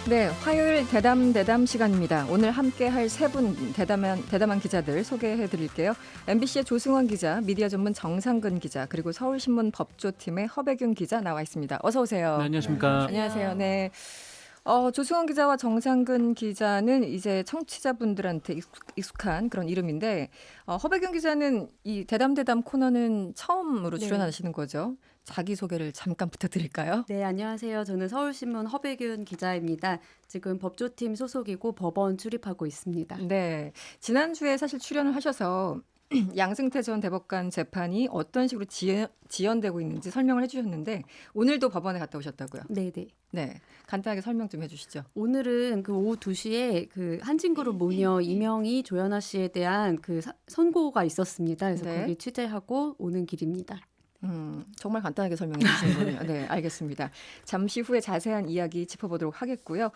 네, 화요일 대담 시간입니다. 오늘 함께할 세 분 대담한 기자들 소개해드릴게요. MBC의 조승원 기자, 미디어 전문 정상근 기자, 그리고 서울신문 법조팀의 허배균 기자 나와 있습니다. 어서 오세요. 네, 안녕하십니까. 안녕하세요. 네. 조승원 기자와 정상근 기자는 이제 청취자분들한테 익숙한 그런 이름인데 허배균 기자는 이 대담 코너는 처음으로 출연하시는 거죠. 자기소개를 잠깐 부탁드릴까요? 네, 안녕하세요. 저는 서울신문 허배균 기자입니다. 지금 법조팀 소속이고 법원 출입하고 있습니다. 네, 지난주에 사실 출연을 하셔서 양승태 전 대법관 재판이 어떤 식으로 지연되고 있는지 설명을 해주셨는데 오늘도 법원에 갔다 오셨다고요? 네네. 네, 간단하게 설명 좀 해주시죠. 오늘은 그 오후 2시에 그 한진그룹 모녀 이명희 조연아 씨에 대한 그 선고가 있었습니다. 그래서 네. 거기 취재하고 오는 길입니다. 정말 간단하게 설명해 주시는군요. 네, 알겠습니다. 잠시 후에 자세한 이야기 짚어보도록 하겠고요.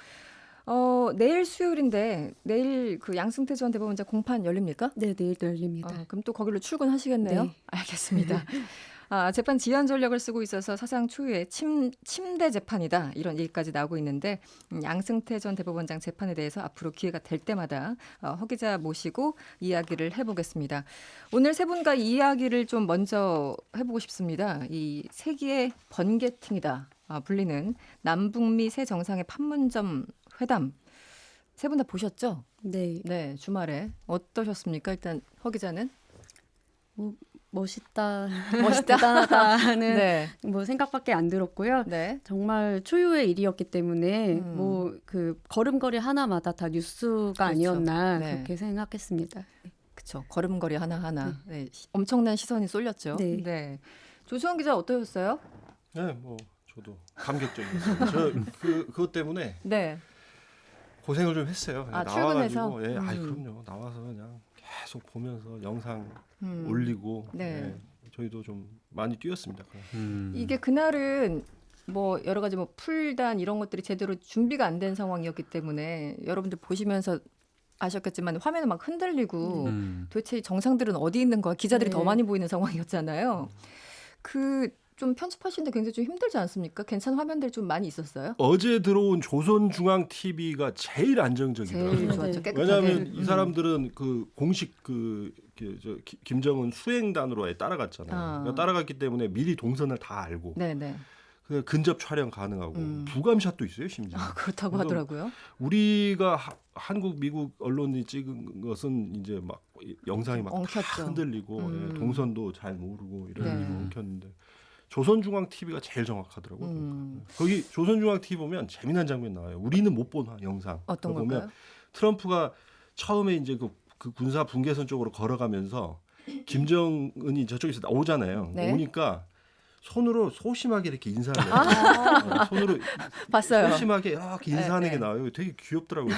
내일 수요일인데 내일 그 양승태 전 대법원장 공판 열립니까? 네, 내일도 열립니다. 그럼 또 거기로 출근하시겠네요. 네. 알겠습니다. 재판 지연 전략을 쓰고 있어서 사상 초유의 침대 재판이다 이런 얘기까지 나오고 있는데 양승태 전 대법원장 재판에 대해서 앞으로 기회가 될 때마다 허 기자 모시고 이야기를 해보겠습니다. 오늘 세 분과 이야기를 좀 먼저 해보고 싶습니다. 이 세기의 번개팅이다 불리는 남북미 새 정상의 판문점 회담 세 분 다 보셨죠? 네. 네, 주말에 어떠셨습니까? 일단 허 기자는 멋있다. 멋있다. 대단하다는 네. 뭐 생각밖에 안 들었고요. 네. 정말 초유의 일이었기 때문에 음. 뭐 그 걸음걸이 하나마다 다 뉴스가 그렇죠. 아니었나 네. 그렇게 생각했습니다. 그렇죠. 걸음걸이 하나하나 네. 엄청난 시선이 쏠렸죠. 네. 조수원 기자 어떠셨어요? 네, 뭐 저도 감격적이었어요. 저 그것 때문에 네. 고생을 좀 했어요. 출근해서? 나와가지고, 그럼요. 나와서 그냥 계속 보면서 영상 음. 올리고, 네. 저희도 좀 많이 뛰었습니다. 이게 그날은 뭐 여러 가지 뭐 풀단 이런 것들이 제대로 준비가 안 된 상황이었기 때문에 여러분들 보시면서 아셨겠지만 화면은 막 흔들리고 도대체 정상들은 어디 있는 거야? 기자들이 네. 더 많이 보이는 상황이었잖아요. 그 좀 편집하시는데 굉장히 좀 힘들지 않습니까? 괜찮은 화면들이 좀 많이 있었어요? 어제 들어온 조선중앙 TV가 제일 안정적이더라고요. 제일 네. 좋았죠. 깨끗하게. 왜냐하면 이 사람들은 그 공식 김정은 수행단으로 아예 따라갔잖아요. 그러니까 따라갔기 때문에 미리 동선을 다 알고 네네. 그 근접 촬영 가능하고 부감샷도 있어요, 심지어. 그렇다고 그래서 하더라고요. 우리가 한국, 미국 언론이 찍은 것은 이제 막 영상이 막 엉켰죠. 흔들리고 동선도 잘 모르고 이런 네. 식으로 엉켰는데 조선중앙 TV가 제일 정확하더라고요. 거기 조선중앙 TV 보면 재미난 장면 나와요. 우리는 못 본 영상. 어떤 그거 걸까요? 보면 트럼프가 처음에 이제 그 군사 분계선 쪽으로 걸어가면서 김정은이 저쪽에서 나오잖아요. 네. 오니까 손으로 소심하게 이렇게 인사를 해요. 손으로 봤어요. 소심하게 이렇게 인사하는 네, 게 네. 나와요. 되게 귀엽더라고요.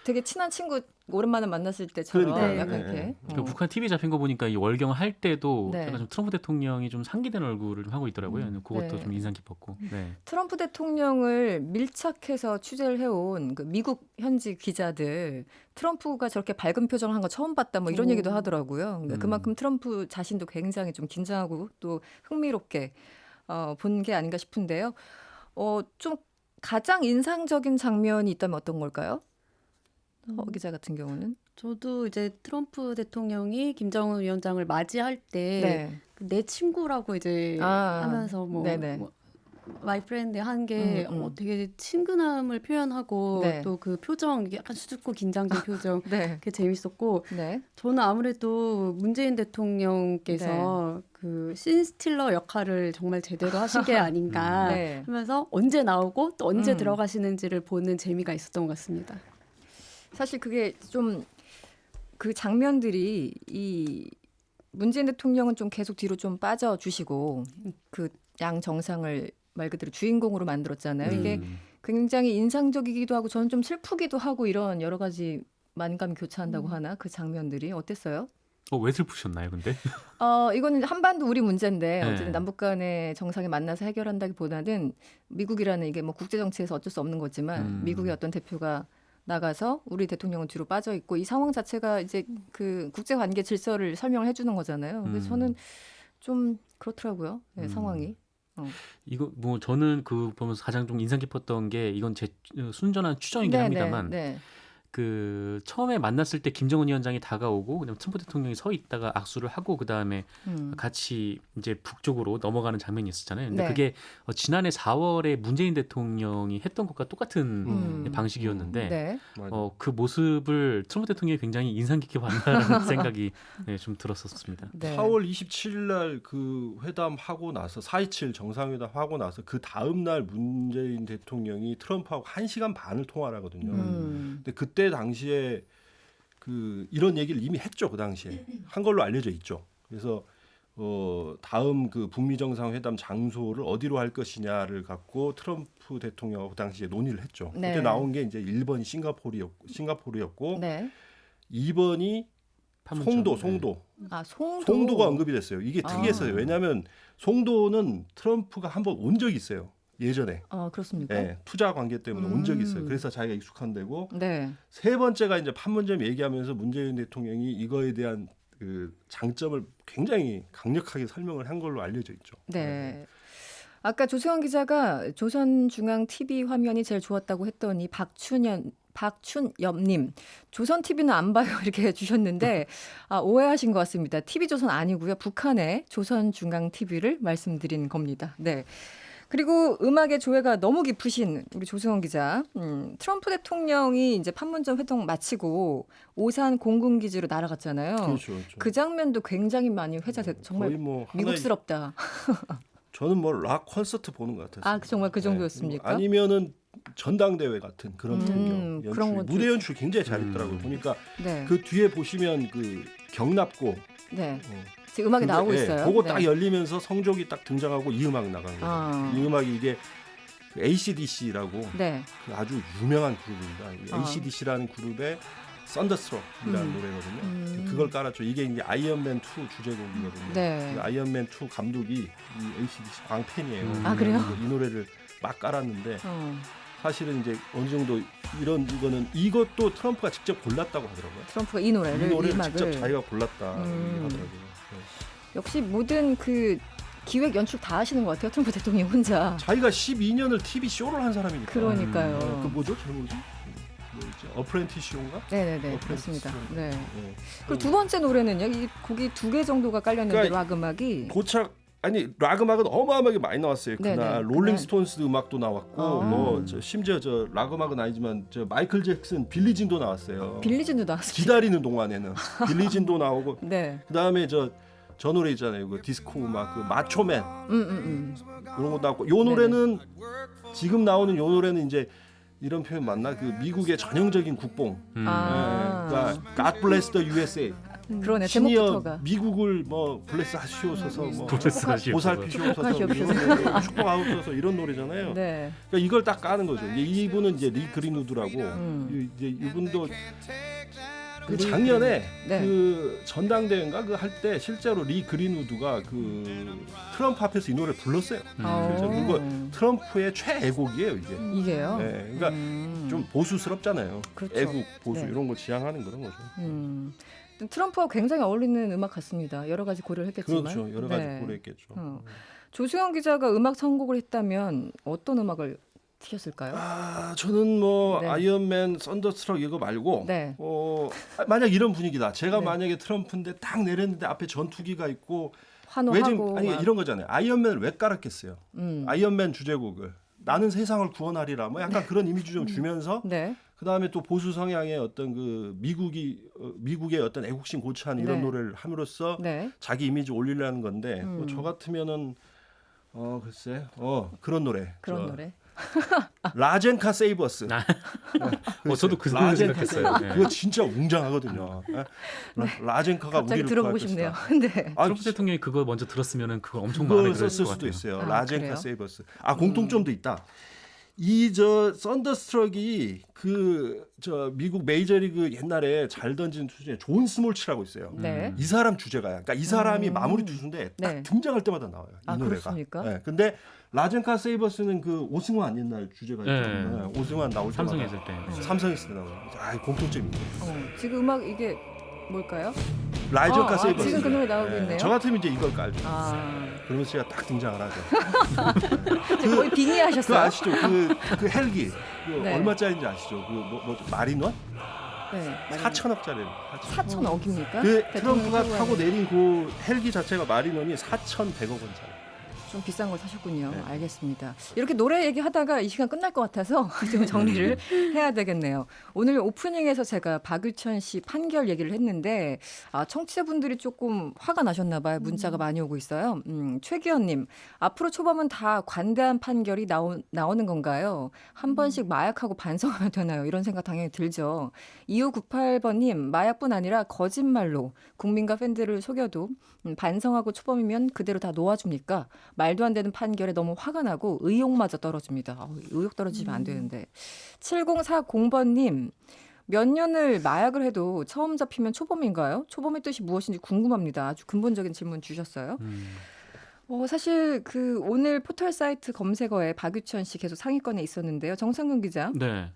되게 친한 친구 오랜만에 만났을 때처럼 그러니까요. 약간 네, 이렇게. 네. 그 북한 TV 잡힌 거 보니까 이 월경을 할 때도 네. 약간 좀 트럼프 대통령이 좀 상기된 얼굴을 좀 하고 있더라고요. 그것도 네. 좀 인상 깊었고. 네. 트럼프 대통령을 밀착해서 취재를 해온 그 미국 현지 기자들 트럼프가 저렇게 밝은 표정을 한 거 처음 봤다 뭐 이런 얘기도 하더라고요. 그러니까 그만큼 트럼프 자신도 굉장히 좀 긴장하고 또 흥미롭게 본 게 아닌가 싶은데요. 좀 가장 인상적인 장면이 있다면 어떤 걸까요? 허 기자 같은 경우는 저도 이제 트럼프 대통령이 김정은 위원장을 맞이할 때 내 친구라고 이제 하면서 네네. 마이 프렌드 한 게 되게 친근함을 표현하고 네. 또 그 표정 약간 수줍고 긴장된 표정 네. 그게 재밌었고 네. 저는 아무래도 문재인 대통령께서 그 신스틸러 역할을 정말 제대로 하신 게 아닌가 네. 하면서 언제 나오고 또 언제 들어가시는지를 보는 재미가 있었던 것 같습니다. 사실 그게 좀 그 장면들이 이 문재인 대통령은 좀 계속 뒤로 좀 빠져 주시고 그 양 정상을 말 그대로 주인공으로 만들었잖아요. 이게 굉장히 인상적이기도 하고 저는 좀 슬프기도 하고 이런 여러 가지 만감이 교차한다고 하나 그 장면들이 어땠어요? 왜 슬프셨나요, 근데? 이거는 한반도 우리 문제인데 네. 어쨌든 남북 간의 정상이 만나서 해결한다기보다는 미국이라는 이게 뭐 국제 정치에서 어쩔 수 없는 거지만 미국의 어떤 대표가 나가서 우리 대통령은 뒤로 빠져 있고 이 상황 자체가 이제 그 국제 관계 질서를 설명을 해주는 거잖아요. 그래서 저는 좀 그렇더라고요. 네, 상황이. 이거 뭐 저는 그 보면서 가장 좀 인상 깊었던 게 이건 제 순전한 추정이긴 합니다만 네. 그 처음에 만났을 때 김정은 위원장이 다가오고 그다음에 트럼프 대통령이 서 있다가 악수를 하고 그다음에 같이 이제 북쪽으로 넘어가는 장면이 있었잖아요. 근데 네. 그게 지난해 4월에 문재인 대통령이 했던 것과 똑같은 방식이었는데 네. 그 모습을 트럼프 대통령이 굉장히 인상 깊게 봤다는 생각이 네, 좀 들었었습니다. 네. 4월 27일 날 그 회담 하고 나서 4.27 정상회담 하고 나서 그 다음 날 문재인 대통령이 트럼프하고 1시간 반을 통화를 하거든요. 근데 그때 당시에 그 이런 얘기를 이미 했죠. 그 당시에 한 걸로 알려져 있죠. 그래서 다음 그 북미 정상회담 장소를 어디로 할 것이냐를 갖고 트럼프 대통령하고 그 당시에 논의를 했죠. 네. 그때 나온 게 이제 1번이 싱가포르였고 네. 2번이 판문점. 송도. 아, 송도. 송도가 언급이 됐어요. 이게 특이했어요. 왜냐하면 송도는 트럼프가 한번 온 적이 있어요. 예전에. 그렇습니까? 네, 투자 관계 때문에 온 적이 있어요. 그래서 자기가 익숙한 데고 네. 세 번째가 이제 판문점 얘기하면서 문재인 대통령이 이거에 대한 그 장점을 굉장히 강력하게 설명을 한 걸로 알려져 있죠. 네. 아까 조세원 기자가 조선중앙 TV 화면이 제일 좋았다고 했더니 박춘엽님 조선 TV는 안 봐요 이렇게 해주셨는데 오해하신 것 같습니다. TV조선 아니고요. 북한의 조선중앙 TV를 말씀드린 겁니다. 네. 그리고 음악의 조예가 너무 깊으신 우리 조세원 기자, 트럼프 대통령이 이제 판문점 회동 마치고 오산 공군기지로 날아갔잖아요. 그렇죠. 그 장면도 굉장히 많이 회자됐. 정말 거의 뭐 미국스럽다. 저는 뭐 락 콘서트 보는 것 같았어요. 정말 그 정도였습니까? 아니면은 전당대회 같은 그런 풍경, 연출, 그런 것도 무대 연출 굉장히 잘했더라고요. 보니까 네. 그 뒤에 보시면 그 경납고 네. 지금 음악이 나오고 있어요. 그거 네. 딱 열리면서 성족이 딱 등장하고 이 음악 나간 거예요. 이 음악이 이게 그 AC/DC라고 네. 그 아주 유명한 그룹입니다. AC/DC라는 그룹의 썬더스트럭이라는 노래거든요. 그걸 깔았죠. 이게 이제 아이언맨 2 주제곡이거든요. 네. 그 아이언맨 2 감독이 이 AC/DC 광팬이에요. 그래요? 이 노래를 막 깔았는데 사실은 이제 어느 정도 이거는 이것도 트럼프가 직접 골랐다고 하더라고요. 트럼프가 이 노래를 이 음악을 직접 자기가 골랐다 하더라고요. 역시 모든 그 기획 연출 다 하시는 것 같아요. 트럼프 대통령 혼자. 자기가 12년을 TV 쇼를 한 사람이니까. 그러니까요. 그 뭐죠? 제목이? 뭐였지? 어프렌티시온가? 네네네. 어프렌티스. 맞습니다. 네. 네. 그리고 두 번째 노래는요. 이 곡이 2개 정도가 깔렸는데 그러니까 락 음악이. 고착 아니 락 음악은 어마어마하게 많이 나왔어요. 그날 네네. 롤링스톤스 음악도 나왔고 아. 심지어 락 음악은 아니지만 마이클 잭슨 빌리진도 나왔어요. 빌리진도 나왔습니다. 기다리는 동안에는 빌리진도 나오고 네. 그다음에 저 노래 있잖아요. 그 디스코 음악 그 마초맨 그런 거 나왔고 요 노래는 지금 나오는 요 노래는 이제 이런 표현 맞나? 그 미국의 전형적인 국뽕. 그러니까 God bless the USA. 그러네. 신이여 제목부터가. 미국을 뭐 블레스 하시옵소서 뭐 블레스 하시옵소서. 보살피시옵소서 축복하시옵소서. 축복하옵소서 이런 노래잖아요. 네. 그러니까 이걸 딱 까는 거죠. 이분은 이제 리 그린우드라고 이제 이분도 그 작년에 네. 그 전당대회인가 그 할 때 실제로 리 그린우드가 그 트럼프 앞에서 이 노래를 불렀어요. 그래서 이거 트럼프의 최애곡이에요 이게. 이게요. 네, 그러니까 좀 보수스럽잖아요. 그렇죠. 애국 보수 네. 이런 걸 지향하는 그런 거죠. 트럼프와 굉장히 어울리는 음악 같습니다. 여러 가지 고려를 했겠지만. 그렇죠. 여러 가지 네. 고려했겠죠. 조수영 기자가 음악 선곡을 했다면 어떤 음악을 티셨을까요? 저는 뭐 네. 아이언맨, 썬더스트럭 이거 말고 네. 만약 이런 분위기다. 제가 네. 만약에 트럼프인데 딱 내렸는데 앞에 전투기가 있고 환호하고 아니 막. 이런 거잖아요. 아이언맨을 왜 깔았겠어요? 아이언맨 주제곡을 나는 세상을 구원하리라 뭐 약간 그런 이미지 좀 주면서 네. 그다음에 또 보수 성향의 어떤 그 미국의 어떤 애국심 고취한 이런 네. 노래를 함으로써 네. 자기 이미지 올리려는 건데 뭐저 같으면은 글쎄 그런 노래 그런 노래. 라젠카 세이버스. 저도 그 노래 생각했어요. 네. 그거 진짜 웅장하거든요. 라젠카가 갑자기 우리를 들어보고 구할 싶네요. 것이다. 네. 트럼프 대통령이 그거 먼저 들었으면은 그거 엄청 마음에 그걸 들었을 썼을 것 수도 같아요. 있어요. 아, 라젠카 그래요? 세이버스. 공통점도 있다. 썬더스트럭이 미국 메이저리그 옛날에 잘 던진 투수 중에 존 스몰츠라고 있어요. 네. 이 사람 주제가야. 그러니까 이 사람이 마무리 투수인데 딱 네. 등장할 때마다 나와요. 이 노래가. 그렇습니까? 네. 근데 라젠카 세이버스는 그 오승환 옛날 주제가 있죠. 네. 네. 오승환 나올 때마다 삼성 있을 때. 삼성 있을 때 나와요. 공통점이 있네요. 지금 음악 이게 뭘까요? 라이즈 가 세이버. 지금 그 노래 나오고 있네요. 저 같으면 이제 이걸 깔죠. 아, 그러면 제가 딱 등장을 하죠. 거의 빙의하셨어요. 그 아시죠? 그 헬기 네. 얼마짜리인지 아시죠? 그 뭐죠? 마리논? 네, 4천억짜리예요. 4천억입니까? 그 대통령이 트럼프가 타고 타고 가는. 내린 그 헬기 자체가 마리논이 4,100억 원짜리. 좀 비싼 걸 사셨군요. 네. 알겠습니다. 이렇게 노래 얘기하다가 이 시간 끝날 것 같아서 좀 정리를 해야 되겠네요. 오늘 오프닝에서 제가 박유천 씨 판결 얘기를 했는데 청취자분들이 조금 화가 나셨나 봐요. 문자가 많이 오고 있어요. 최기현님, 앞으로 초범은 다 관대한 판결이 나오는 건가요? 한 번씩 마약하고 반성하면 되나요? 이런 생각 당연히 들죠. 2598번님, 마약뿐 아니라 거짓말로 국민과 팬들을 속여도 반성하고 초범이면 그대로 다 놓아줍니까? 말도 안 되는 판결에 너무 화가 나고 의욕마저 떨어집니다. 의욕 떨어지면 안 되는데. 7040번님, 몇 년을 마약을 해도 처음 잡히면 초범인가요? 초범의 뜻이 무엇인지 궁금합니다. 아주 근본적인 질문 주셨어요. 사실 그 오늘 포털 사이트 검색어에 박유천 씨 계속 상위권에 있었는데요. 정상근 기자. 네.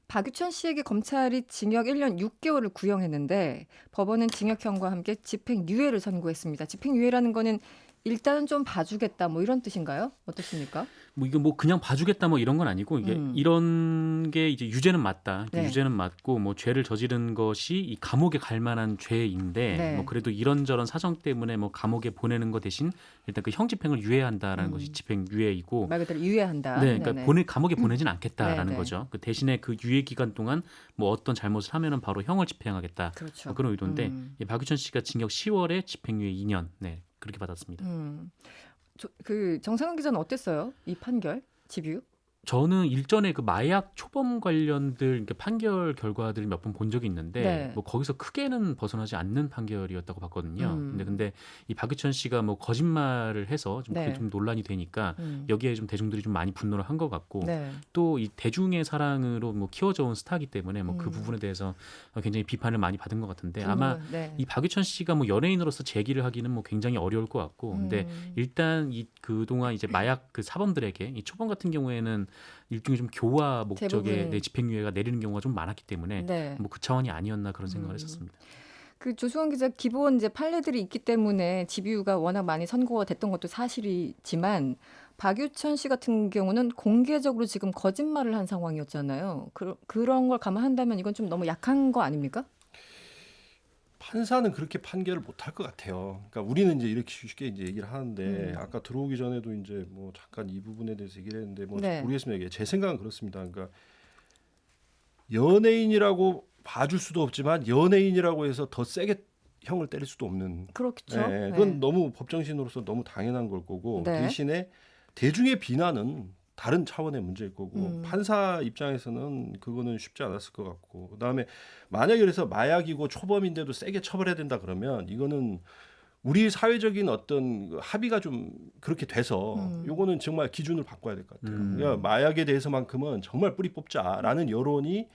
박유천 씨에게 검찰이 징역 1년 6개월을 구형했는데 법원은 징역형과 함께 집행유예를 선고했습니다. 집행유예라는 거는 일단은 좀 봐주겠다 뭐 이런 뜻인가요? 어떻습니까? 뭐 이거 뭐 그냥 봐주겠다 뭐 이런 건 아니고 이게 이런 게 이제 유죄는 맞다. 네. 유죄는 맞고 뭐 죄를 저지른 것이 이 감옥에 갈 만한 죄인데 네. 뭐 그래도 이런저런 사정 때문에 뭐 감옥에 보내는 거 대신 일단 그 형 집행을 유예한다라는 것이 집행유예이고 말 그대로 유예한다. 네, 그러니까 네네. 감옥에 보내진 않겠다라는 네네. 거죠. 그 대신에 그 유예 기간 동안 뭐 어떤 잘못을 하면은 바로 형을 집행하겠다. 그렇죠. 뭐 그런 의도인데 이 박유천 씨가 징역 10월에 집행유예 2년 네 그렇게 받았습니다. 그 정상근 기자는 어땠어요? 이 판결, 집유? 저는 일전에 그 마약 초범 관련들 이렇게 판결 결과들을 몇 번 본 적이 있는데 네. 뭐 거기서 크게는 벗어나지 않는 판결이었다고 봤거든요. 근데 이 박유천 씨가 뭐 거짓말을 해서 좀 그게 네. 좀 논란이 되니까 음. 여기에 좀 대중들이 좀 많이 분노를 한 것 같고 네. 또 이 대중의 사랑으로 뭐 키워져 온 스타이기 때문에 뭐 그 음. 부분에 대해서 굉장히 비판을 많이 받은 것 같은데 아마 네. 이 박유천 씨가 뭐 연예인으로서 제기를 하기는 뭐 굉장히 어려울 것 같고 근데 일단 이 그동안 이제 마약 그 사범들에게 이 초범 같은 경우에는 일종의 좀 교화 목적의 대부분. 내 집행유예가 내리는 경우가 좀 많았기 때문에 네. 뭐 그 차원이 아니었나 그런 생각을 했었습니다. 그 조수원 기자 기본 이제 판례들이 있기 때문에 집유가 워낙 많이 선고가 됐던 것도 사실이지만 박유천 씨 같은 경우는 공개적으로 지금 거짓말을 한 상황이었잖아요. 그런 걸 감안한다면 이건 좀 너무 약한 거 아닙니까? 판사는 그렇게 판결을 못할 것 같아요. 그러니까 우리는 이제 이렇게 쉽게 이제 얘기를 하는데 아까 들어오기 전에도 이제 뭐 잠깐 이 부분에 대해서 얘기를 했는데 뭐 네. 모르겠습니다. 이게 제 생각은 그렇습니다. 그러니까 연예인이라고 봐줄 수도 없지만 연예인이라고 해서 더 세게 형을 때릴 수도 없는. 그렇죠. 네, 그건 너무 법정신으로서 너무 당연한 걸 거고 네. 대신에 대중의 비난은 다른 차원의 문제일 거고 판사 입장에서는 그거는 쉽지 않았을 것 같고 그다음에 만약에 그래서 마약이고 초범인데도 세게 처벌해야 된다 그러면 이거는 우리 사회적인 어떤 합의가 좀 그렇게 돼서 요거는 정말 기준을 바꿔야 될 것 같아요. 그러니까 마약에 대해서만큼은 정말 뿌리 뽑자라는 여론이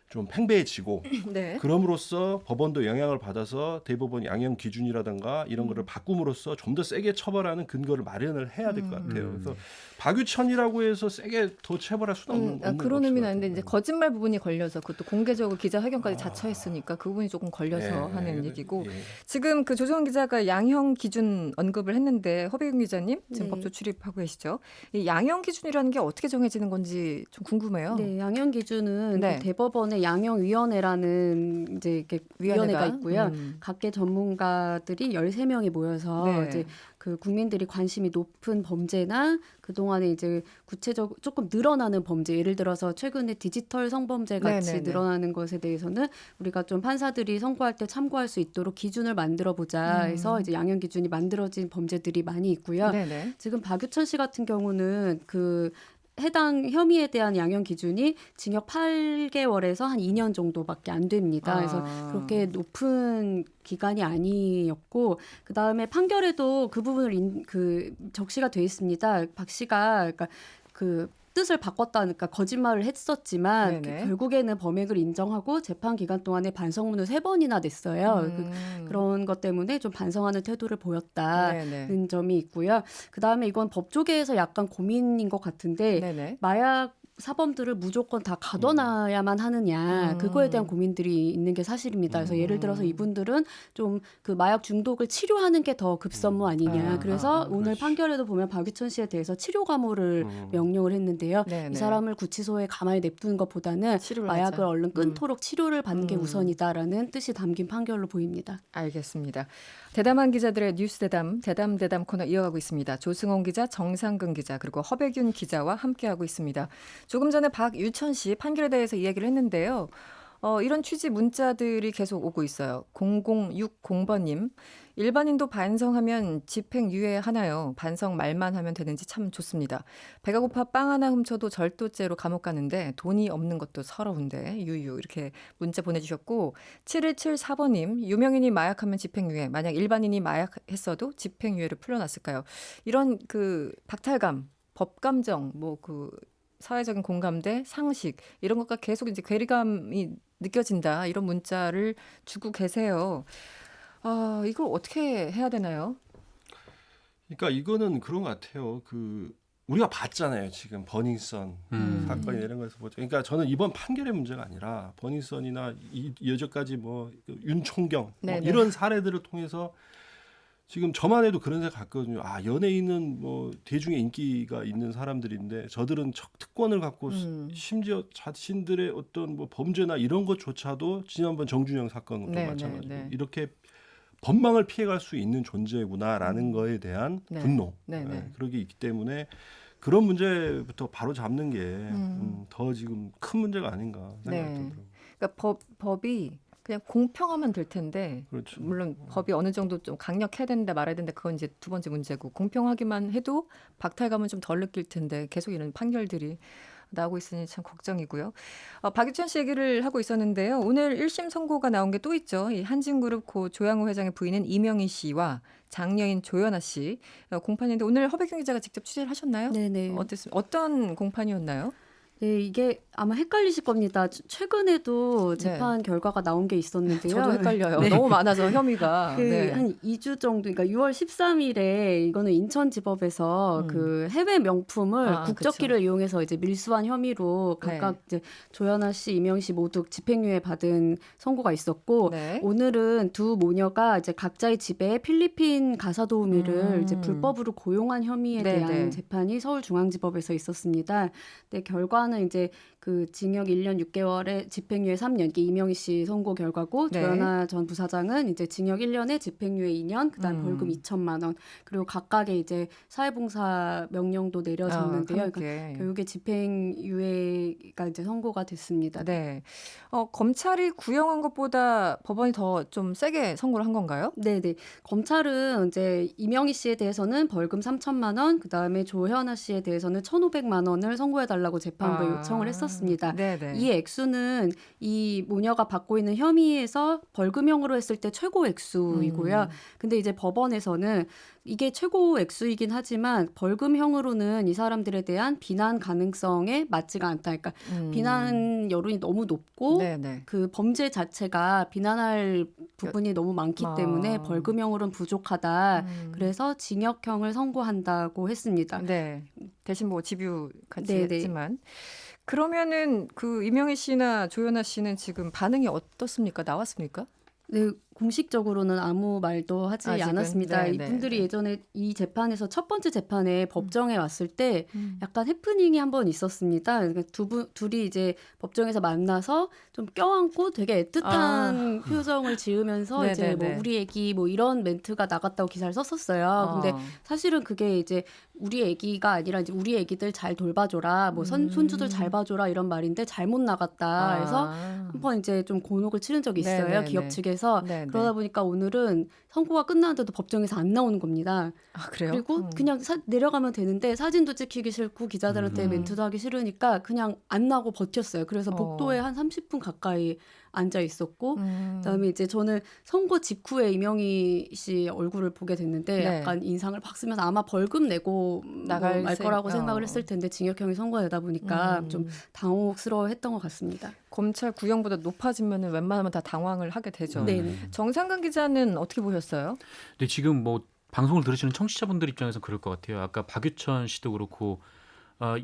좀 팽배해지고 네. 그럼으로써 법원도 영향을 받아서 대법원 양형 기준이라든가 이런 거를 바꿈으로써 좀 더 세게 처벌하는 근거를 마련을 해야 될 것 같아요. 그래서 박유천이라고 해서 세게 더 처벌할 수는 없는 그런 것일 의미는 것 아닌데 같아요. 이제 거짓말 부분이 걸려서 그것도 공개적으로 기자회견까지 자처했으니까 그 부분이 조금 걸려서 예, 하는 예, 얘기고 예. 지금 그 조정원 기자가 양형 기준 언급을 했는데 허배경 기자님 지금 네. 법조 출입하고 계시죠? 이 양형 기준이라는 게 어떻게 정해지는 건지 좀 궁금해요. 네, 양형 기준은 네. 그 대법원의 양형위원회라는 이제 이렇게 위원회가 있고요. 각계 전문가들이 13명이 모여서 네. 이제 그 국민들이 관심이 높은 범죄나 그동안에 이제 구체적 조금 늘어나는 범죄, 예를 들어서 최근에 디지털 성범죄 같이 네네네. 늘어나는 것에 대해서는 우리가 좀 판사들이 선고할 때 참고할 수 있도록 기준을 만들어 보자 해서 이제 양형 기준이 만들어진 범죄들이 많이 있고요. 네네. 지금 박유천 씨 같은 경우는 그 해당 혐의에 대한 양형 기준이 징역 8개월에서 한 2년 정도밖에 안 됩니다. 그래서 그렇게 높은 기간이 아니었고 그 다음에 판결에도 그 부분을 적시가 돼 있습니다. 박 씨가 그러니까 그 뜻을 바꿨다니까 거짓말을 했었지만 네네. 결국에는 범행을 인정하고 재판 기간 동안에 반성문을 3번이나 냈어요. 그런 것 때문에 좀 반성하는 태도를 보였다는 네네. 점이 있고요. 그 다음에 이건 법 쪽에서 약간 고민인 것 같은데 네네. 마약 사범들을 무조건 다 가둬놔야만 하느냐 그거에 대한 고민들이 있는 게 사실입니다. 그래서 예를 들어서 이분들은 좀 그 마약 중독을 치료하는 게 더 급선무 아니냐. 그래서 오늘 그렇지. 판결에도 보면 박유천 씨에 대해서 치료 감호를 명령을 했는데요. 네네. 이 사람을 구치소에 가만히 냅두는 것보다는 치료를 마약을 하자. 얼른 끊도록 치료를 받는 게 우선이다라는 뜻이 담긴 판결로 보입니다. 알겠습니다. 대담한 기자들의 뉴스 대담 코너 이어가고 있습니다. 조승원 기자, 정상근 기자 그리고 허백윤 기자와 함께하고 있습니다. 조금 전에 박유천 씨 판결에 대해서 이야기를 했는데요. 이런 취지 문자들이 계속 오고 있어요. 0060번님. 일반인도 반성하면 집행유예하나요? 반성 말만 하면 되는지 참 좋습니다. 배가 고파 빵 하나 훔쳐도 절도죄로 감옥 가는데 돈이 없는 것도 서러운데 유유 이렇게 문자 보내주셨고 7174번님. 유명인이 마약하면 집행유예. 만약 일반인이 마약했어도 집행유예를 풀려났을까요? 이런 그 박탈감, 법감정, 뭐 그 사회적인 공감대, 상식 이런 것과 계속 이제 괴리감이 느껴진다 이런 문자를 주고 계세요. 이걸 어떻게 해야 되나요? 그러니까 이거는 그런 것 같아요. 우리가 봤잖아요. 지금 버닝썬 사건이 이런 거에서 보죠. 그러니까 저는 이번 판결의 문제가 아니라 버닝썬이나 여전까지 윤 총경 뭐 네네. 이런 사례들을 통해서 지금 저만 해도 그런 생각 갖거든요. 연예인은 대중의 인기가 있는 사람들인데 저들은 특권을 갖고 심지어 자신들의 어떤 범죄나 이런 것조차도 지난번 정준영 사건과 네, 마찬가지로 네, 네. 이렇게 법망을 피해갈 수 있는 존재구나라는 거에 대한 네. 분노. 네, 네. 그런 게 있기 때문에 그런 문제부터 바로 잡는 게 더 지금 큰 문제가 아닌가 생각이 네. 들더라고요. 그러니까 법이 그냥 공평하면 될 텐데 그렇죠. 물론 법이 어느 정도 좀 강력해야 된다 말아야 된다 그건 이제 두 번째 문제고 공평하기만 해도 박탈감은 좀 덜 느낄 텐데 계속 이런 판결들이 나오고 있으니 참 걱정이고요. 박유천 씨 얘기를 하고 있었는데요. 오늘 1심 선고가 나온 게 또 있죠. 이 한진그룹 고 조양호 회장의 부인인 이명희 씨와 장녀인 조연아 씨 공판인데 오늘 허백경 기자가 직접 취재를 하셨나요? 네네. 어떤 공판이었나요? 네, 이게 아마 헷갈리실 겁니다. 최근에도 재판 결과가 나온 게 있었는데요. 저도 헷갈려요. 네. 너무 많아서 혐의가. 네. 한 2주 정도, 그러니까 6월 13일에 이거는 인천지법에서 그 해외 명품을 국적기를 이용해서 이제 밀수한 혐의로 각각 이제 조연아 씨, 이명희 씨 모두 집행유예 받은 선고가 있었고 네. 오늘은 두 모녀가 이제 각자의 집에 필리핀 가사도우미를 이제 불법으로 고용한 혐의에 네, 대한 네. 재판이 서울중앙지법에서 있었습니다. 근데 결과는 이제 그 징역 1년 6개월에 집행유예 3년, 이게 이명희 씨 선고 결과고 네. 조연아 전 부사장은 이제 징역 1년에 집행유예 2년, 그다음 벌금 2천만 원, 그리고 각각의 이제 사회봉사 명령도 내려졌는데요. 그러니까 결국에 집행유예가 이제 선고가 됐습니다. 네. 검찰이 구형한 것보다 법원이 더 좀 세게 선고를 한 건가요? 네네. 검찰은 이제 이명희 씨에 대해서는 벌금 3천만 원, 그다음에 조현아 씨에 대해서는 1,500만 원을 선고해달라고 재판부에 요청을 했었습니다. 네네. 이 액수는 이 모녀가 받고 있는 혐의에서 벌금형으로 했을 때 최고 액수이고요. 근데 이제 법원에서는 이게 최고 액수이긴 하지만 벌금형으로는 이 사람들에 대한 비난 가능성에 맞지가 않다. 그러니까 비난 여론이 너무 높고 네네. 그 범죄 자체가 비난할 부분이 너무 많기 때문에 벌금형으로는 부족하다. 그래서 징역형을 선고한다고 했습니다. 네. 대신 뭐 집유 같이 네네. 했지만 그러면은 그 이명희 씨나 조연아 씨는 지금 반응이 어떻습니까? 나왔습니까? 네, 공식적으로는 아무 말도 하지 아직은? 않았습니다. 네, 이분들이 네. 예전에 이 재판에서 첫 번째 재판에 법정에 왔을 때 약간 해프닝이 한 번 있었습니다. 그러니까 둘이 이제 법정에서 만나서 좀 껴안고 되게 애틋한 표정을 지으면서 네, 이제 네, 뭐 네. 우리 애기 뭐 이런 멘트가 나갔다고 기사를 썼었어요. 근데 사실은 그게 이제 우리 애기가 아니라 이제 우리 애기들 잘 돌봐줘라, 뭐 손주들 잘 봐줘라 이런 말인데 잘못 나갔다. 그래서 한번 이제 좀 곤혹을 치른 적이 있어요. 네네네. 기업 측에서. 네네. 그러다 보니까 오늘은 선고가 끝났는데도 법정에서 안 나오는 겁니다. 그래요? 그리고 그냥 내려가면 되는데 사진도 찍히기 싫고 기자들한테 멘트도 하기 싫으니까 그냥 안 나고 버텼어요. 그래서 복도에 한 30분 가까이 앉아 있었고 그다음에 이제 저는 선고 직후에 이명희 씨 얼굴을 보게 됐는데 네. 약간 인상을 팍 쓰면서 아마 벌금 내고 나갈 말 거라고 생- 생각을 했을 텐데 징역형이 선고되다 보니까 좀 당혹스러워했던 것 같습니다. 검찰 구형보다 높아지면 웬만하면 다 당황을 하게 되죠. 네. 정상근 기자는 어떻게 보셨어요? 근데 지금 뭐 방송을 들으시는 청취자분들 입장에서 그럴 것 같아요. 아까 박유천 씨도 그렇고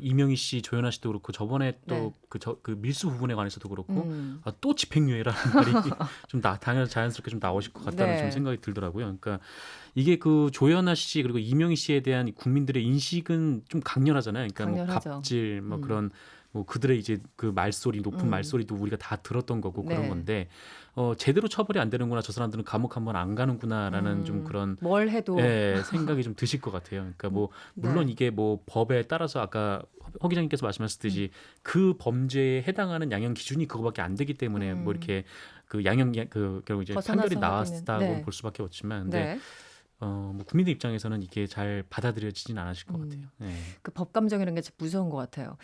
이명희 씨, 조현아 씨도 그렇고 저번에 또 그 밀수 부분에 관해서도 그렇고 또 집행유예라는 말이 좀 당연히 자연스럽게 좀 나오실 것 같다는 네. 좀 생각이 들더라고요. 그러니까 이게 그 조현아 씨 그리고 이명희 씨에 대한 국민들의 인식은 좀 강렬하잖아요. 그러니까 뭐 강렬하죠. 갑질 뭐 그런 뭐 그들의 이제 그 말소리 높은 말소리도 우리가 다 들었던 거고 네. 그런 건데 제대로 처벌이 안 되는구나 저 사람들은 감옥 한번 안 가는구나라는 좀 그런 뭘 해도 생각이 좀 드실 것 같아요. 그러니까 뭐 물론 네. 이게 뭐 법에 따라서 아까 허 기자님께서 말씀하셨듯이 그 범죄에 해당하는 양형 기준이 그거밖에 안 되기 때문에 뭐 이렇게 그 양형 그 결국 이제 벗어나서 판결이 나왔다고 하기는, 네. 볼 수밖에 없지만 근데 네. 뭐 국민들 입장에서는 이게 잘 받아들여지진 않으실 것 같아요. 네. 그 법감정이라는 게 진짜 무서운 것 같아요.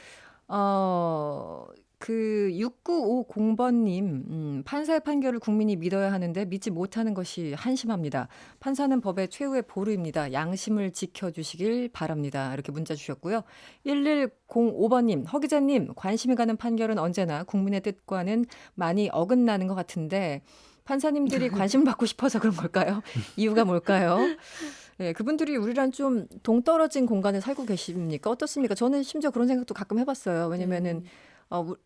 그 6950번님, 판사의 판결을 국민이 믿어야 하는데 믿지 못하는 것이 한심합니다. 판사는 법의 최후의 보루입니다. 양심을 지켜주시길 바랍니다. 이렇게 문자 주셨고요. 1105번님, 허 기자님, 관심이 가는 판결은 언제나 국민의 뜻과는 많이 어긋나는 것 같은데 판사님들이 관심 받고 싶어서 그런 걸까요? 이유가 뭘까요? 예, 그분들이 우리랑 좀 동떨어진 공간에 살고 계십니까? 어떻습니까? 저는 심지어 그런 생각도 가끔 해봤어요. 왜냐면은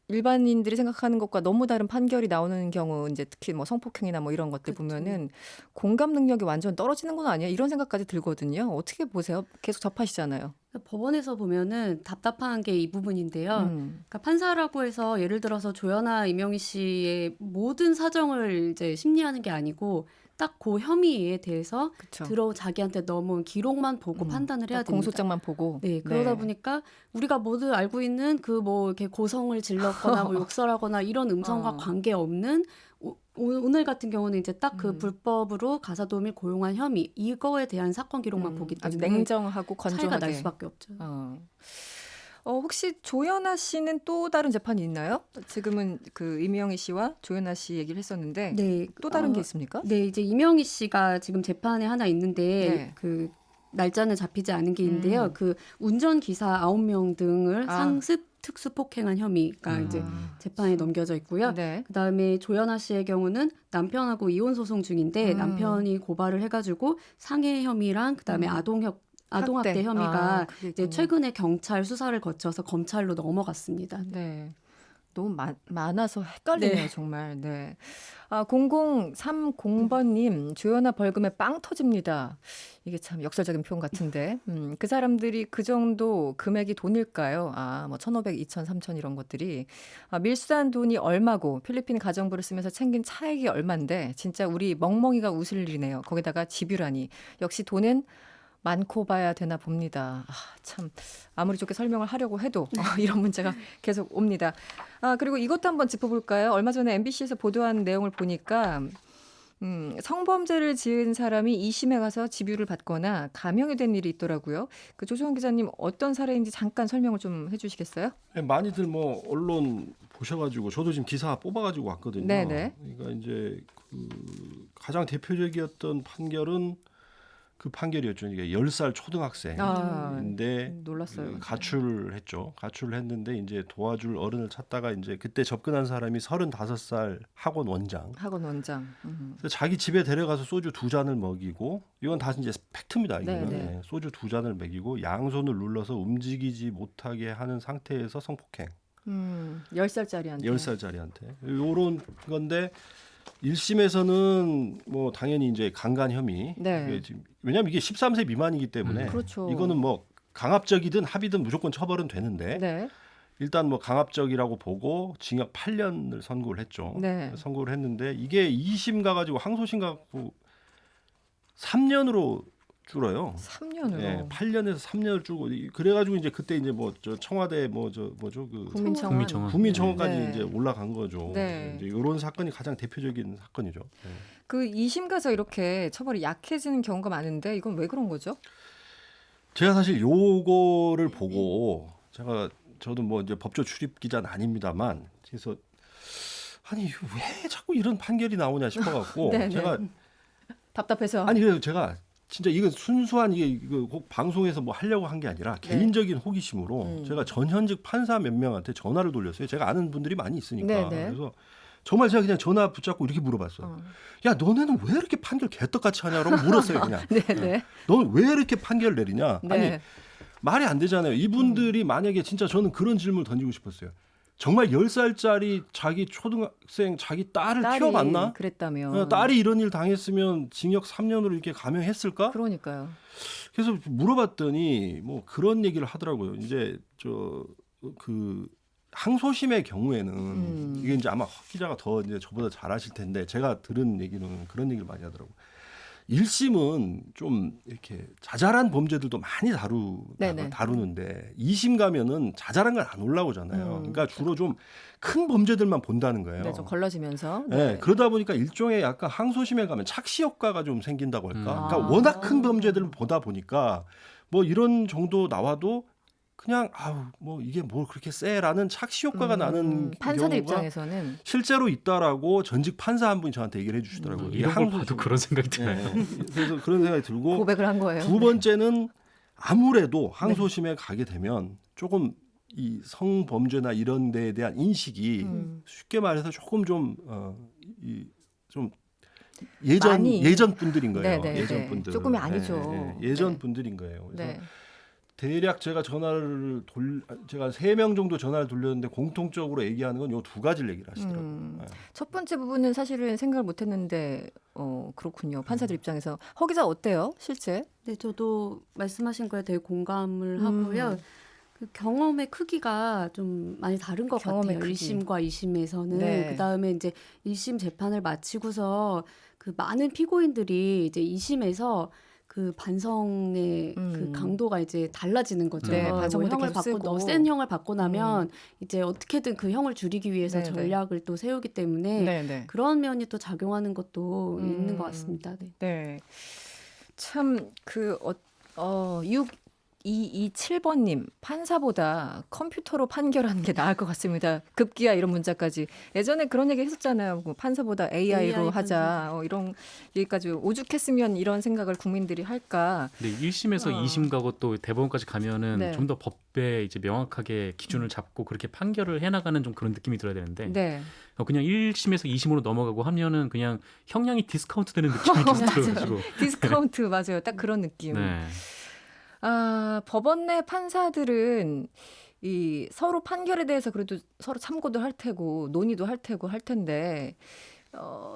일반인들이 생각하는 것과 너무 다른 판결이 나오는 경우, 이제 특히 뭐 성폭행이나 뭐 이런 것들 그쵸. 보면은 공감 능력이 완전 떨어지는 건 아니야? 이런 생각까지 들거든요. 어떻게 보세요? 계속 접하시잖아요. 법원에서 보면은 답답한 게 이 부분인데요. 그러니까 판사라고 해서 예를 들어서 조현아, 이명희 씨의 모든 사정을 이제 심리하는 게 아니고 딱 그 혐의에 대해서 그렇죠. 자기한테 넘어온 기록만 보고 판단을 해야 됩니다. 공소장만 보고. 네, 그러다 보니까 우리가 모두 알고 있는 그 뭐 이렇게 고성을 질렀거나 뭐 욕설하거나 이런 음성과 관계없는 오늘 같은 경우는 이제 딱 그 불법으로 가사도우미를 고용한 혐의 이거에 대한 사건 기록만 보기 아주 때문에 냉정하고 건조하게. 차이가 날 수밖에 없죠. 혹시 조현아 씨는 또 다른 재판이 있나요? 지금은 그 이명희 씨와 조현아 씨 얘기를 했었는데 네, 또 다른 게 있습니까? 네, 이제 이명희 씨가 지금 재판에 하나 있는데 네. 그 날짜는 잡히지 않은 게 있는데요. 그 운전기사 9명 등을 상습 특수 폭행한 혐의가 이제 재판에 넘겨져 있고요. 네. 그다음에 조현아 씨의 경우는 남편하고 이혼 소송 중인데 남편이 고발을 해가지고 상해 혐의랑 그다음에 아동학대 혐의가 그게 이제 있군요. 최근에 경찰 수사를 거쳐서 검찰로 넘어갔습니다. 네. 너무 많아서 헷갈리네요, 네. 정말. 네. 0030번님, 조현아 벌금에 빵 터집니다. 이게 참 역설적인 표현 같은데. 그 사람들이 그 정도 금액이 돈일까요? 뭐 1,500, 2,000, 3,000 이런 것들이. 밀수한 돈이 얼마고 필리핀 가정부를 쓰면서 챙긴 차액이 얼만데 진짜 우리 멍멍이가 웃을 일이네요. 거기다가 집유라니. 역시 돈은 많고 봐야 되나 봅니다. 참 아무리 좋게 설명을 하려고 해도 이런 문제가 계속 옵니다. 그리고 이것도 한번 짚어볼까요? 얼마 전에 MBC에서 보도한 내용을 보니까 성범죄를 지은 사람이 2심에 가서 집유를 받거나 감형이 된 일이 있더라고요. 그 조정원 기자님 어떤 사례인지 잠깐 설명을 좀 해주시겠어요? 네, 많이들 뭐 언론 보셔가지고 저도 지금 기사 뽑아가지고 왔거든요. 네네. 그러니까 이제 그 가장 대표적이었던 판결은 그 판결이었죠. 이게 10살 초등학생인데 놀랐어요. 가출을 했죠. 가출을 했는데 이제 도와줄 어른을 찾다가 이제 그때 접근한 사람이 35살 학원 원장. 학원 원장. 그래서 자기 집에 데려가서 소주 2잔을 먹이고 이건 다 이제 팩트입니다. 이거는. 네네. 네, 소주 2잔을 먹이고 양손을 눌러서 움직이지 못하게 하는 상태에서 성폭행. 10살짜리한테. 10살짜리한테. 요런 건데 1심에서는 뭐 당연히 이제 강간 혐의. 네. 왜냐하면 이게 13세 미만이기 때문에 그렇죠. 이거는 뭐 강압적이든 합의든 무조건 처벌은 되는데 네. 일단 뭐 강압적이라고 보고 징역 8년을 선고를 했죠. 네. 선고를 했는데 이게 2심 가가지고 항소심 가고 3년으로 줄어요. 3년으로. 네, 8년에서 3년을 줄고 그래가지고 이제 그때 이제 뭐 저 청와대 뭐죠 그 국민청원. 국민청원까지 네. 이제 올라간 거죠. 네. 이제 이런 사건이 가장 대표적인 사건이죠. 네. 그 2심 가서 이렇게 처벌이 약해지는 경우가 많은데 이건 왜 그런 거죠? 제가 사실 요거를 보고 저도 뭐 이제 법조 출입 기자는 아닙니다만 그래서 아니 왜 자꾸 이런 판결이 나오냐 싶어갖고 네네. 제가 답답해서. 아니 그래서 제가 진짜 이건 순수한 이거 꼭 방송에서 뭐 하려고 한 게 아니라 네. 개인적인 호기심으로 제가 전현직 판사 몇 명한테 전화를 돌렸어요. 제가 아는 분들이 많이 있으니까. 네네. 그래서 정말 제가 그냥 전화 붙잡고 이렇게 물어봤어요. 야 너네는 왜 이렇게 판결 개떡같이 하냐고 물었어요 그냥. 네네. 너는 왜 이렇게 판결 내리냐? 네. 말이 안 되잖아요. 이분들이 만약에 진짜 저는 그런 질문을 던지고 싶었어요. 정말 10살짜리 자기 초등학생 자기 딸을 딸이 키워봤나? 그랬다면. 딸이 이런 일 당했으면 징역 3년으로 이렇게 감형했을까? 그러니까요. 그래서 물어봤더니 뭐 그런 얘기를 하더라고요. 이제 그 항소심의 경우에는 이게 이제 아마 허 기자가 더 이제 저보다 잘 아실 텐데 제가 들은 얘기는 그런 얘기를 많이 하더라고요. 1심은 좀 이렇게 자잘한 범죄들도 많이 네네. 다루는데 2심 가면은 자잘한 건 안 올라오잖아요. 그러니까 주로 좀 큰 범죄들만 본다는 거예요. 네, 좀 걸러지면서. 네, 그러다 보니까 일종의 약간 항소심에 가면 착시 효과가 좀 생긴다고 할까? 그러니까 아. 워낙 큰 범죄들을 보다 보니까 뭐 이런 정도 나와도 그냥 뭐 이게 뭘 그렇게 세라는 착시 효과가 나는 판사들 경우가 입장에서는 실제로 있다라고 전직 판사 한 분이 저한테 얘기를 해주시더라고요. 이런 걸 봐도 그런 생각이 들어요. 네, 그래서 그런 생각이 들고 고백을 한 거예요. 두 번째는 아무래도 항소심에 가게 되면 조금 이 성범죄나 이런 데에 대한 인식이 쉽게 말해서 조금 좀 예전 분들인 거예요. 네네, 예전 네. 분들. 조금이 아니죠. 예전 네. 분들인 거예요. 그래서 네. 대략 제가 제가 3명 정도 전화를 돌렸는데 공통적으로 얘기하는 건 요 두 가지를 얘기를 하시더라고요. 네. 첫 번째 부분은 사실은 생각을 못했는데 그렇군요. 판사들 입장에서 허 기자 어때요? 실제? 네, 저도 말씀하신 거에 대해 공감을 하고요. 그 경험의 크기가 좀 많이 다른 것 경험의 같아요. 크기. 1심과 2심에서는. 네. 그다음에 이제 1심 재판을 마치고서 그 많은 피고인들이 이제 2심에서 그 반성의 그 강도가 이제 달라지는 거죠. 네, 반성문도 형을 계속 받고 쓰고. 센 형을 받고 나면 이제 어떻게든 그 형을 줄이기 위해서 네, 네. 전략을 또 세우기 때문에 네. 그런 면이 또 작용하는 것도 있는 것 같습니다. 네. 네. 참 6227번님 판사보다 컴퓨터로 판결하는 게 나을 것 같습니다. 급기야 이런 문자까지. 예전에 그런 얘기 했었잖아요. 뭐 판사보다 AI로 AI 하자. 이런 얘기까지 오죽했으면 이런 생각을 국민들이 할까. 근데 1심에서 2심 가고 또 대법원까지 가면은 네. 좀 더 법에 이제 명확하게 기준을 잡고 그렇게 판결을 해나가는 좀 그런 느낌이 들어야 되는데 네. 그냥 1심에서 2심으로 넘어가고 하면은 그냥 형량이 디스카운트 되는 느낌이 좀 들어가지고 디스카운트 맞아요. 딱 그런 느낌. 네. 법원 내 판사들은 이 서로 판결에 대해서 그래도 서로 참고도 할 테고 논의도 할 테고 할 텐데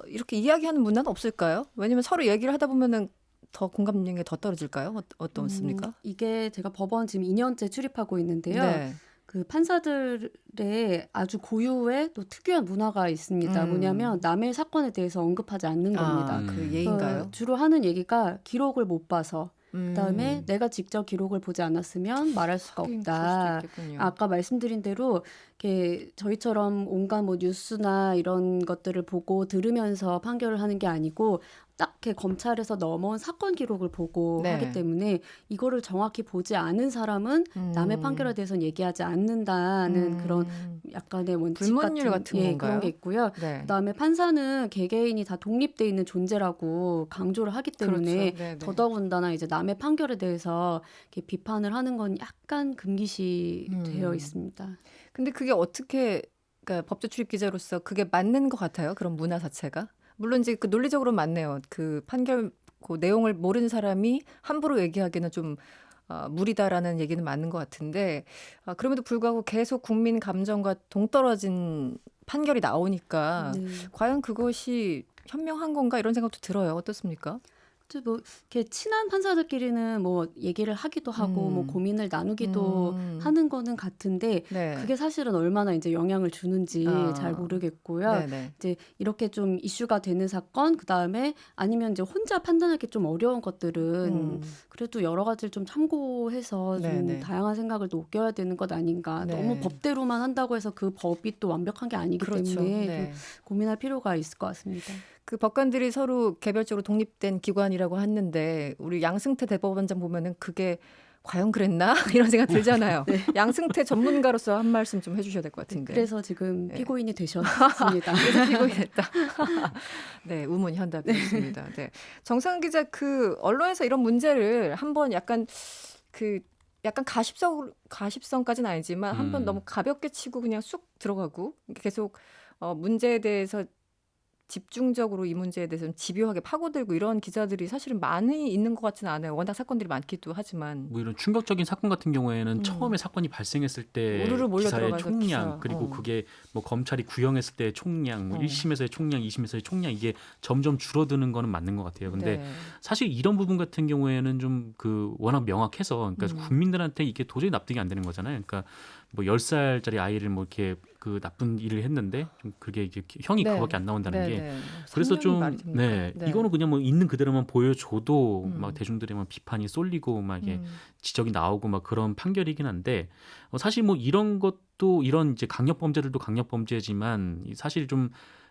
이렇게 이야기하는 문화는 없을까요? 왜냐면 서로 얘기를 하다 보면은 더 공감력이 더 떨어질까요? 어떻습니까? 이게 제가 법원 지금 2년째 출입하고 있는데요. 네. 그 판사들의 아주 고유의 또 특유한 문화가 있습니다. 뭐냐면 남의 사건에 대해서 언급하지 않는 겁니다. 그 예인가요? 주로 하는 얘기가 기록을 못 봐서 그다음에 음. 내가 직접 기록을 보지 않았으면 말할 수가 하긴 없다. 그럴 수도 있겠군요. 아까 말씀드린 대로 이렇게 저희처럼 온갖 뭐 뉴스나 이런 것들을 보고 들으면서 판결을 하는 게 아니고 딱 이렇게 검찰에서 넘어온 사건 기록을 보고 네. 하기 때문에 이거를 정확히 보지 않은 사람은 남의 판결에 대해서는 얘기하지 않는다는 그런 약간의 원칙 불문율 같은 같은 건가요? 그런 게 있고요. 네. 그다음에 판사는 개개인이 다 독립돼 있는 존재라고 강조를 하기 때문에 그렇죠. 네, 네. 더더군다나 이제 남의 판결에 대해서 이렇게 비판을 하는 건 약간 금기시 되어 있습니다. 근데 그게 어떻게 그러니까 법조 출입 기자로서 그게 맞는 것 같아요? 그런 문화 자체가? 물론 이제 그 논리적으로 맞네요. 그 판결 그 내용을 모르는 사람이 함부로 얘기하기는 좀 무리다라는 얘기는 맞는 것 같은데 그럼에도 불구하고 계속 국민 감정과 동떨어진 판결이 나오니까 네. 과연 그것이 현명한 건가 이런 생각도 들어요. 어떻습니까? 뭐 이렇게 친한 판사들끼리는 뭐 얘기를 하기도 하고 뭐 고민을 나누기도 하는 거는 같은데 네. 그게 사실은 얼마나 이제 영향을 주는지 잘 모르겠고요. 네네. 이제 이렇게 좀 이슈가 되는 사건 그다음에 아니면 이제 혼자 판단하기 좀 어려운 것들은 그래도 여러 가지를 좀 참고해서 좀 네네. 다양한 생각을 녹여야 되는 것 아닌가. 네. 너무 법대로만 한다고 해서 그 법이 또 완벽한 게 아니기 그렇죠. 때문에 네. 좀 고민할 필요가 있을 것 같습니다. 그 법관들이 서로 개별적으로 독립된 기관이라고 했는데 우리 양승태 대법원장 보면은 그게 과연 그랬나 이런 생각 들잖아요. 양승태 전문가로서 한 말씀 좀 해주셔야 될 것 같은데. 그래서 지금 네. 피고인이 되셨습니다. 그래서 피고인 됐다. 네, 우문현답이었습니다. 네, 정상 기자 그 언론에서 이런 문제를 한번 약간 가십성까지는 아니지만 한번 너무 가볍게 치고 그냥 쑥 들어가고 계속 문제에 대해서 집중적으로 이 문제에 대해서 좀 집요하게 파고들고 이런 기자들이 사실은 많이 있는 것 같지는 않아요. 워낙 사건들이 많기도 하지만. 뭐 이런 충격적인 사건 같은 경우에는 처음에 사건이 발생했을 때 우르르 몰려 기사의 들어가서 총량 기사. 그리고 그게 뭐 검찰이 구형했을 때 총량, 뭐 1심에서의 총량, 2심에서의 총량 이게 점점 줄어드는 거는 맞는 것 같아요. 근데 네. 사실 이런 부분 같은 경우에는 좀 그 워낙 명확해서 그러니까 국민들한테 이게 도저히 납득이 안 되는 거잖아요. 그러니까 뭐 10살짜리 아이를 뭐 이렇게 그 나쁜 일을 했는데 좀 그게 이제 형이 네. 그거밖에 안 나온다는 네, 게 네. 그래서 3년이 좀 말이 됩니까? 네, 네. 이거는 그냥 뭐 있는 그대로만 보여줘도 막 대중들의 막 비판이 쏠리고 막 이게 지적이 나오고 막 그런 판결이긴 한데 사실 뭐 이런 것도 이런 이제 강력 범죄들도 강력 범죄지만 사실 좀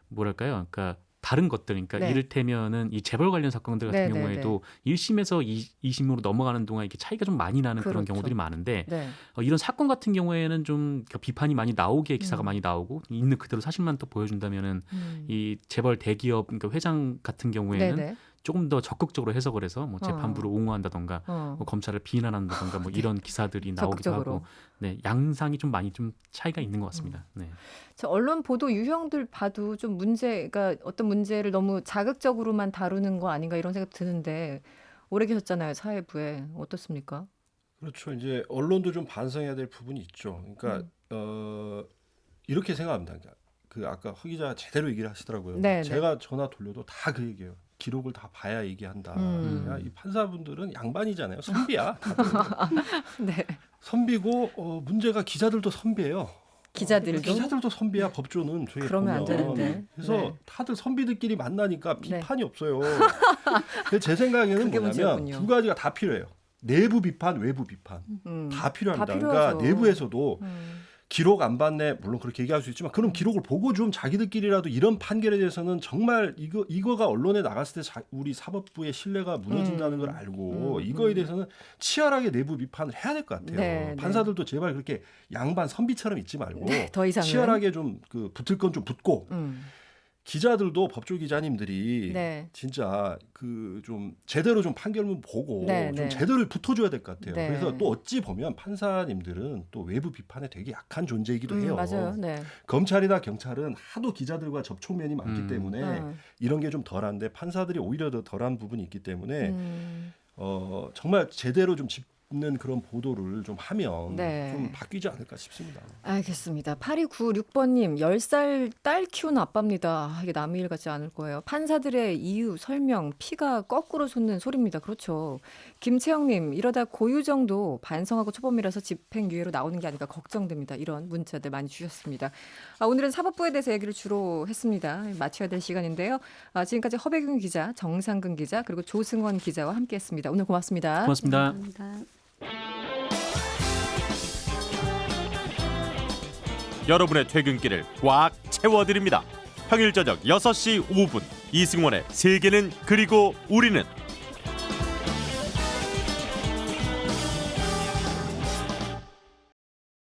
뭐랄까요? 그러니까 다른 것들, 그러니까 네. 이를테면은 이 재벌 관련 사건들 같은 네, 네, 경우에도 1심에서 2심으로 넘어가는 동안 이게 차이가 좀 많이 나는 그런 그렇죠. 경우들이 많은데 네. 이런 사건 같은 경우에는 좀 비판이 많이 나오게 기사가 많이 나오고 있는 그대로 사실만 또 보여준다면은 이 재벌 대기업 그러니까 회장 같은 경우에는 네, 네. 조금 더 적극적으로 해석을 해서 뭐 재판부를 옹호한다던가 뭐 검찰을 비난한다던가 뭐 이런 기사들이 나오기도 적극적으로. 하고 네 양상이 좀 많이 좀 차이가 있는 것 같습니다. 네. 저 언론 보도 유형들 봐도 좀 문제가 어떤 문제를 너무 자극적으로만 다루는 거 아닌가 이런 생각 드는데 오래 계셨잖아요 사회부에 어떻습니까? 그렇죠. 이제 언론도 좀 반성해야 될 부분이 있죠. 그러니까 이렇게 생각합니다. 그 아까 허 기자 제대로 얘기를 하시더라고요. 네, 제가 전화 돌려도 다 그 얘기예요. 기록을 다 봐야 얘기한다. 야, 이 판사분들은 양반이잖아요. 선비야. 다들. 네. 선비고 문제가 기자들도 선비예요. 기자들도 기자들도 선비야. 법조는 저희 그러면 안 보면. 되는데. 그래서 네. 다들 선비들끼리 만나니까 네. 비판이 없어요. 근데 제 생각에는 그게 뭐냐면 문제였군요. 두 가지가 다 필요해요. 내부 비판, 외부 비판 다 필요합니다. 다 그러니까 필요하죠. 내부에서도 기록 안 받네 물론 그렇게 얘기할 수 있지만 그럼 기록을 보고 좀 자기들끼리라도 이런 판결에 대해서는 정말 이거가 언론에 나갔을 때 우리 사법부의 신뢰가 무너진다는 걸 알고 이거에 대해서는 치열하게 내부 비판을 해야 될 것 같아요. 네, 판사들도 제발 그렇게 양반 선비처럼 있지 말고 네, 더 이상은 치열하게 좀 그 붙을 건 좀 붙고 음. 기자들도 법조 기자님들이 네. 진짜 그 좀 제대로 좀 판결문 보고 네, 좀 네. 제대로 붙어줘야 될 것 같아요. 네. 그래서 또 어찌 보면 판사님들은 또 외부 비판에 되게 약한 존재이기도 해요. 맞아요. 네. 검찰이나 경찰은 하도 기자들과 접촉면이 많기 때문에 이런 게 좀 덜한데 판사들이 오히려 더 덜한 부분이 있기 때문에 정말 제대로 좀 짚는 그런 보도를 좀 하면 네. 좀 바뀌지 않을까 싶습니다. 알겠습니다. 8296번님 10살 딸 키우는 아빠입니다. 이게 남의 일 같지 않을 거예요. 판사들의 이유, 설명, 피가 거꾸로 솟는 소리입니다. 그렇죠. 김채영님 이러다 고유정도 반성하고 초범이라서 집행유예로 나오는 게 아닐까 걱정됩니다. 이런 문자들 많이 주셨습니다. 오늘은 사법부에 대해서 얘기를 주로 했습니다. 마쳐야 될 시간인데요. 지금까지 허백윤 기자, 정상근 기자 그리고 조승원 기자와 함께했습니다. 오늘 고맙습니다. 고맙습니다. 감사합니다. 여러분의 퇴근길을 꽉 채워드립니다. 평일 저녁 6시 5분 이승원의 세계는 그리고 우리는